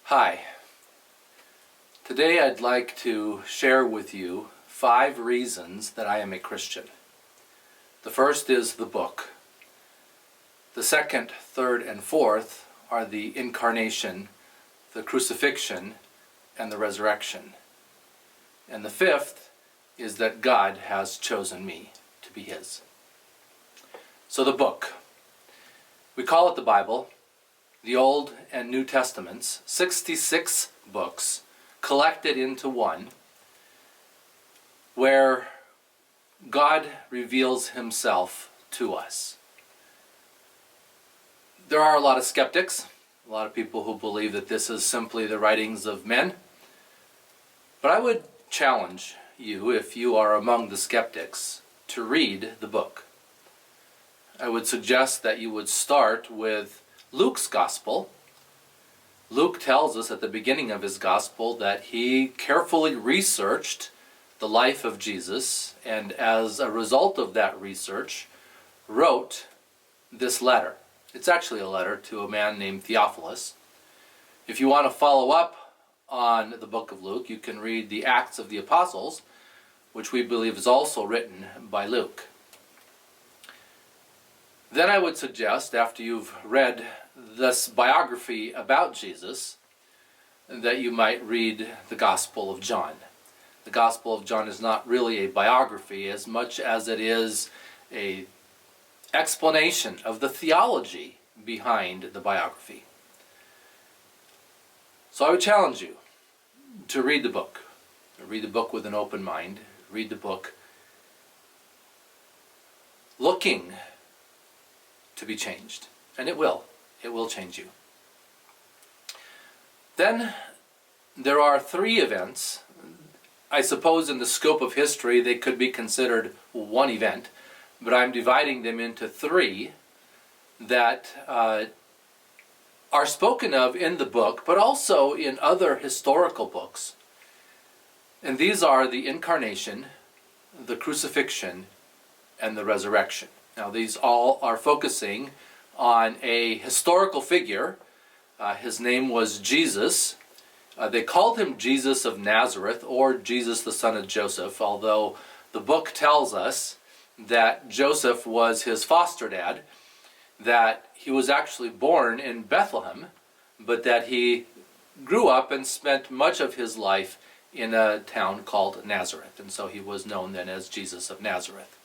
Hi. Today I'd like to share with you 5 reasons that I am a Christian. The first is the book. The second, third, and fourth are the Incarnation, the Crucifixion, and the Resurrection. And the fifth is that God has chosen me to be His. So the book. We call it the Bible. The Old and New Testaments, 66 books, collected into one, where God reveals Himself to us. There are a lot of skeptics, a lot of people who believe that this is simply the writings of men. But I would challenge you, if you are among the skeptics, to read the book. I would suggest that you would start with Luke's Gospel. Luke tells us at the beginning of his Gospel that he carefully researched the life of Jesus, and as a result of that research, wrote this letter. It's actually a letter to a man named Theophilus. If you want to follow up on the book of Luke, you can read the Acts of the Apostles, which we believe is also written by Luke. Then I would suggest, after you've read this biography about Jesus, that you might read the Gospel of John. The Gospel of John is not really a biography as much as it is an explanation of the theology behind the biography. So I would challenge you to read the book. Read the book with an open mind. Read the book looking to be changed. And it will. It will change you. Then there are 3 events. I suppose in the scope of history they could be considered one event, but I'm dividing them into 3 that are spoken of in the book, but also in other historical books. And these are the Incarnation, the Crucifixion, and the Resurrection. Now, these all are focusing on a historical figure. His name was Jesus. They called him Jesus of Nazareth, or Jesus the son of Joseph, although the book tells us that Joseph was his foster dad, that he was actually born in Bethlehem, but that he grew up and spent much of his life in a town called Nazareth, and so he was known then as Jesus of Nazareth.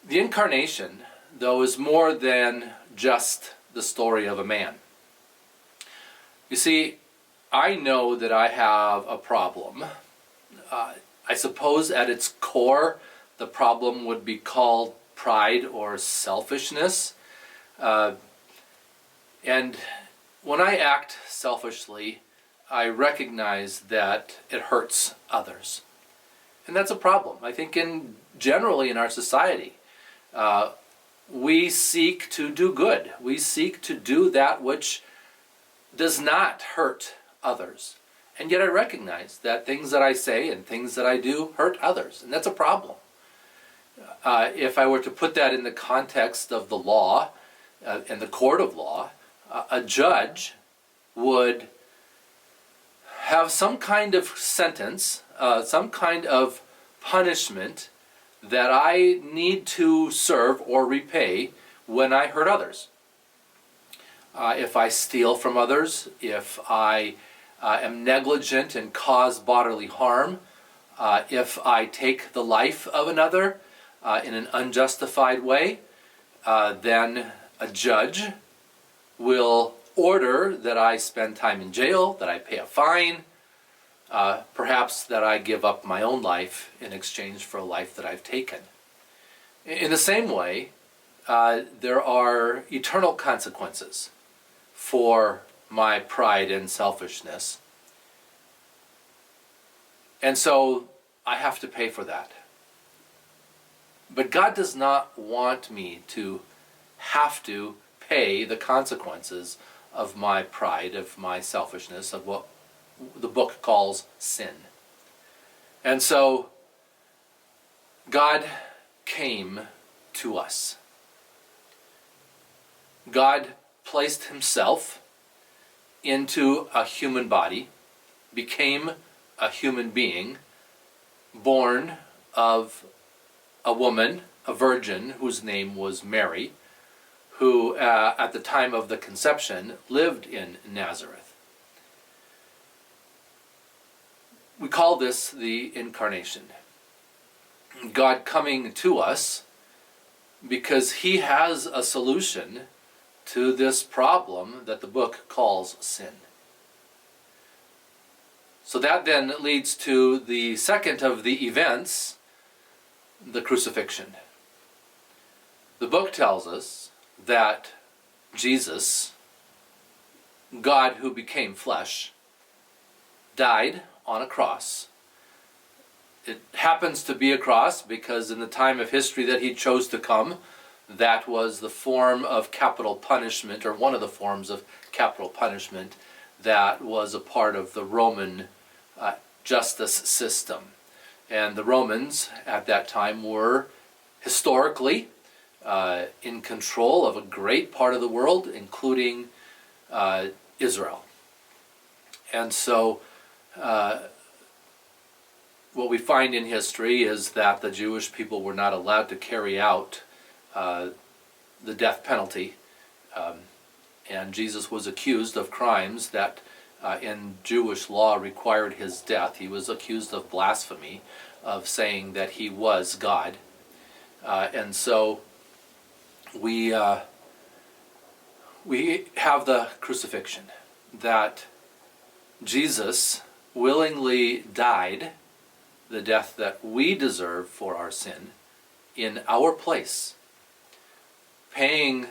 The Incarnation, though, is more than just the story of a man. You see, I know that I have a problem. I suppose at its core, the problem would be called pride or selfishness. And when I act selfishly, I recognize that it hurts others. And that's a problem. I think generally in our society, we seek to do good. We seek to do that which does not hurt others. And yet I recognize that things that I say and things that I do hurt others. And that's a problem. If I were to put that in the context of the law and the court of law, a judge would have some kind of sentence, some kind of punishment that I need to serve or repay when I hurt others. If I steal from others, if I am negligent and cause bodily harm, if I take the life of another in an unjustified way, then a judge will order that I spend time in jail, that I pay a fine, perhaps that I give up my own life in exchange for a life that I've taken. In the same way, there are eternal consequences for my pride and selfishness. And so I have to pay for that. But God does not want me to have to pay the consequences of my pride, of my selfishness, of what the book calls sin. And so God came to us. God placed himself into a human body, became a human being, born of a woman, a virgin, whose name was Mary, who at the time of the conception lived in Nazareth. We call this the Incarnation. God coming to us because he has a solution to this problem that the book calls sin. So that then leads to the second of the events, the crucifixion. The book tells us that Jesus, God who became flesh, died on a cross. It happens to be a cross because in the time of history that he chose to come, that was the form of capital punishment, or one of the forms of capital punishment that was a part of the Roman justice system. And the Romans at that time were historically in control of a great part of the world, including Israel. And so what we find in history is that the Jewish people were not allowed to carry out the death penalty. And Jesus was accused of crimes that in Jewish law required his death. He was accused of blasphemy, of saying that he was God. And so we have the crucifixion, that Jesus willingly died the death that we deserve for our sin in our place, paying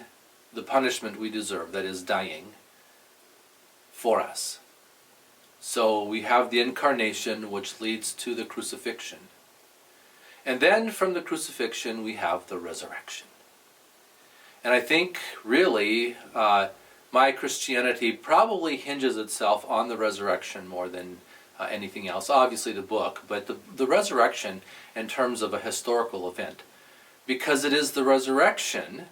the punishment we deserve, that is dying, for us. So we have the Incarnation, which leads to the crucifixion. And then from the crucifixion we have the resurrection. And I think really my Christianity probably hinges itself on the resurrection more than anything else. Obviously the book, but the resurrection in terms of a historical event. Because it is the resurrection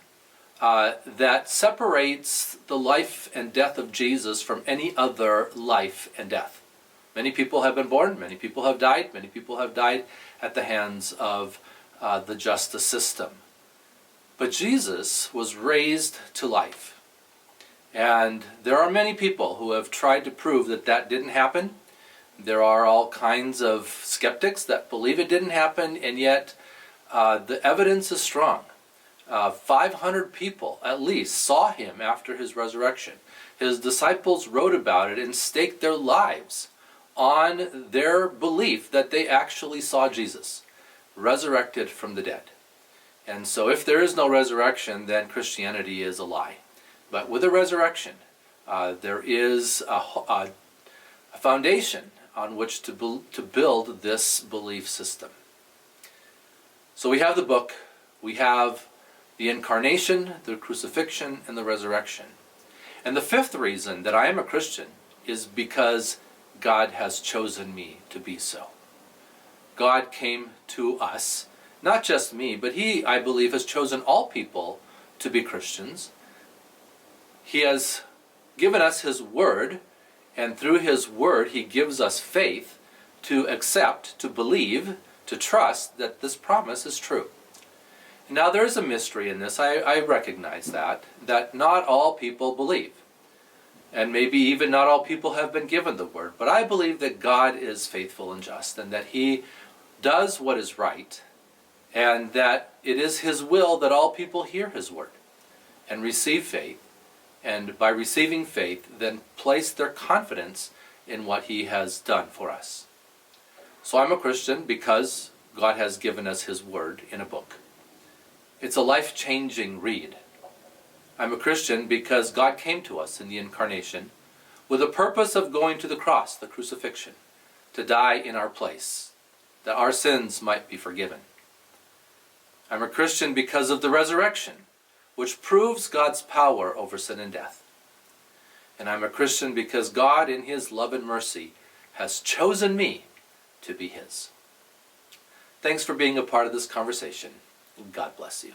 that separates the life and death of Jesus from any other life and death. Many people have been born, many people have died, many people have died at the hands of the justice system. But Jesus was raised to life. And there are many people who have tried to prove that that didn't happen. There are all kinds of skeptics that believe it didn't happen, and yet the evidence is strong. 500 people at least saw him after his resurrection. His disciples wrote about it and staked their lives on their belief that they actually saw Jesus resurrected from the dead. And so if there is no resurrection, then Christianity is a lie. But with a resurrection, there is a foundation on which to build this belief system. So we have the book, we have the Incarnation, the Crucifixion, and the Resurrection. And the fifth reason that I am a Christian is because God has chosen me to be so. God came to us, not just me, but he, I believe, has chosen all people to be Christians. He has given us his word, and through his word he gives us faith to accept, to believe, to trust that this promise is true. Now there is a mystery in this, I recognize that not all people believe. And maybe even not all people have been given the word. But I believe that God is faithful and just, and that he does what is right, and that it is his will that all people hear his word and receive faith, and by receiving faith then place their confidence in what he has done for us. So I'm a Christian because God has given us his word in a book. It's a life-changing read. I'm a Christian because God came to us in the Incarnation with the purpose of going to the cross, the crucifixion, to die in our place, that our sins might be forgiven. I'm a Christian because of the resurrection, which proves God's power over sin and death. And I'm a Christian because God, in his love and mercy, has chosen me to be his. Thanks for being a part of this conversation. God bless you.